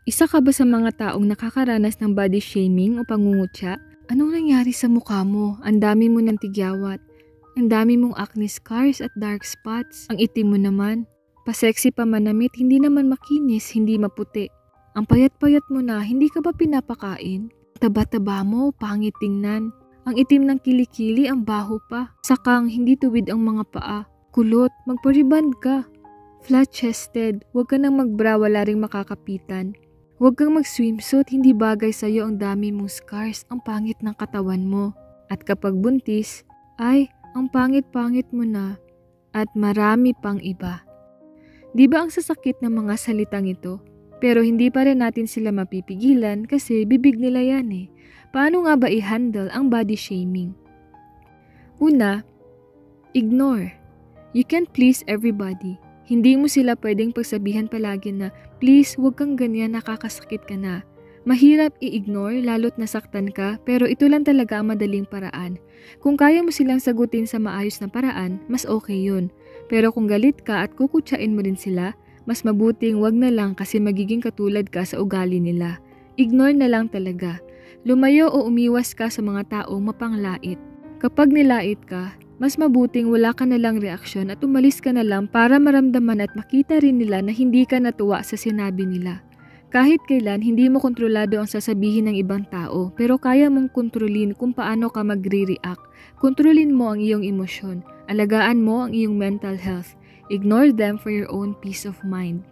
Isa ka ba sa mga taong nakakaranas ng body shaming o pangungutya? Anong nangyari sa mukha mo? Ang dami mo ng tigyawat. Ang dami mong acne scars at dark spots. Ang itim mo naman. Pasexy pa manamit, hindi naman makinis, hindi maputi. Ang payat-payat mo na, hindi ka ba pinapakain? Taba-taba mo, pangit tingnan. Ang itim ng kilikili, ang baho pa. Sakang hindi tuwid ang mga paa. Kulot, magpariband ka. Flat-chested, huwag ka nang magbra, wala ring makakapitan. Huwag kang mag-swimsuit, hindi bagay sa'yo ang dami mong scars, ang pangit ng katawan mo. At kapag buntis, ay, ang pangit-pangit mo na. At marami pang iba. Di ba ang sasakit ng mga salitang ito? Pero hindi pa rin natin sila mapipigilan kasi bibig nila yan eh. Paano nga ba i-handle ang body shaming? Una, ignore. You can't please everybody. Hindi mo sila pwedeng pagsabihan palagi na, please, huwag kang ganyan, nakakasakit ka na. Mahirap i-ignore lalo't nasaktan ka, pero ito lang talaga ang madaling paraan. Kung kaya mo silang sagutin sa maayos na paraan, mas okay yun. Pero kung galit ka at kukutsain mo din sila, mas mabuting wag na lang kasi magiging katulad ka sa ugali nila. Ignore na lang talaga. Lumayo o umiwas ka sa mga taong mapanglait. Kapag nilait ka, mas mabuting wala ka na lang reaksyon at umalis ka na lang para maramdaman at makita rin nila na hindi ka natuwa sa sinabi nila. Kahit kailan, hindi mo kontrolado ang sasabihin ng ibang tao, pero kaya mong kontrolin kung paano ka magre-react. Kontrolin mo ang iyong emosyon. Alagaan mo ang iyong mental health. Ignore them for your own peace of mind.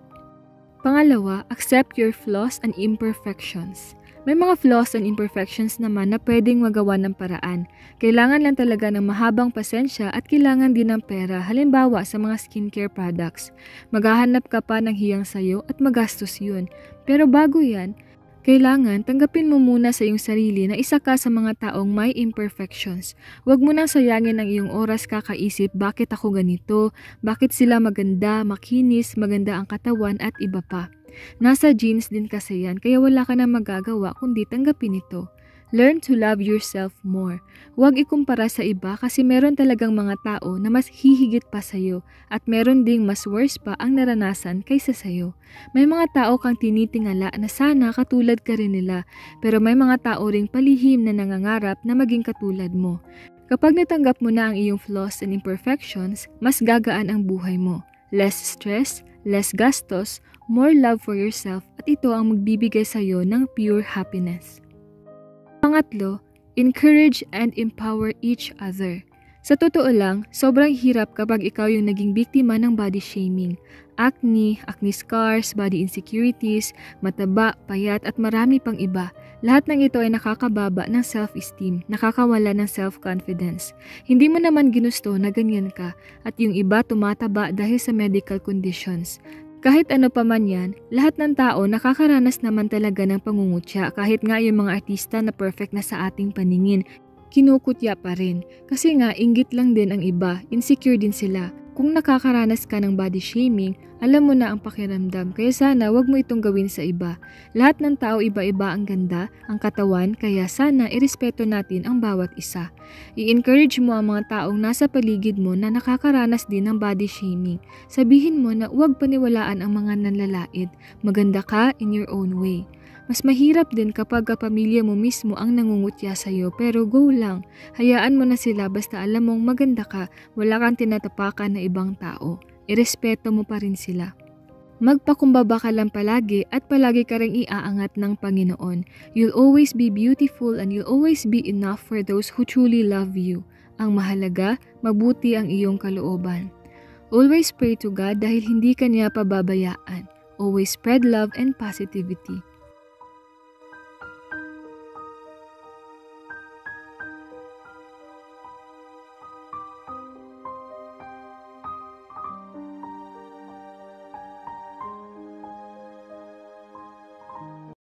Pangalawa, accept your flaws and imperfections. May mga flaws and imperfections naman na pwedeng magawa ng paraan. Kailangan lang talaga ng mahabang pasensya at kailangan din ng pera, halimbawa sa mga skincare products. Maghahanap ka pa ng hiyang sayo at magastos yun. Pero bago yan, kailangan tanggapin mo muna sa iyong sarili na isa ka sa mga taong may imperfections. Huwag mo nang sayangin ang iyong oras kakaisip bakit ako ganito, bakit sila maganda, makinis, maganda ang katawan at iba pa. Nasa genes din kasi yan kaya wala ka na magagawa kundi tanggapin ito. Learn to love yourself more. Huwag ikumpara sa iba kasi meron talagang mga tao na mas hihigit pa sa'yo at meron ding mas worse pa ang naranasan kaysa sa'yo. May mga tao kang tinitingala na sana katulad ka rin nila pero may mga tao ring palihim na nangangarap na maging katulad mo. Kapag natanggap mo na ang iyong flaws and imperfections, mas gagaan ang buhay mo. Less stress, less gastos, more love for yourself at ito ang magbibigay sa'yo ng pure happiness. Pangatlo, encourage and empower each other. Sa totoo lang, sobrang hirap kapag ikaw yung naging biktima ng body shaming. Acne scars, body insecurities, mataba, payat at marami pang iba. Lahat ng ito ay nakakababa ng self-esteem, nakakawala ng self-confidence. Hindi mo naman ginusto na ganyan ka at yung iba tumataba dahil sa medical conditions. Kahit ano pa man yan, lahat ng tao nakakaranas naman talaga ng pangungutya kahit nga yung mga artista na perfect na sa ating paningin, kinukutya pa rin. Kasi nga, inggit lang din ang iba, insecure din sila. Kung nakakaranas ka ng body shaming, alam mo na ang pakiramdam kaya sana wag mo itong gawin sa iba. Lahat ng tao iba-iba ang ganda, ang katawan, kaya sana irespeto natin ang bawat isa. I-encourage mo ang mga taong nasa paligid mo na nakakaranas din ng body shaming. Sabihin mo na huwag paniwalaan ang mga nanlalait. Maganda ka in your own way. Mas mahirap din kapag pamilya mo mismo ang nangungutya sa'yo pero go lang. Hayaan mo na sila basta alam mong maganda ka, wala kang tinatapakan na ibang tao. Irespeto mo pa rin sila. Magpakumbaba ka lang palagi at palagi ka ring iaangat ng Panginoon. You'll always be beautiful and you'll always be enough for those who truly love you. Ang mahalaga, mabuti ang iyong kalooban. Always pray to God dahil hindi ka niya pababayaan. Always spread love and positivity.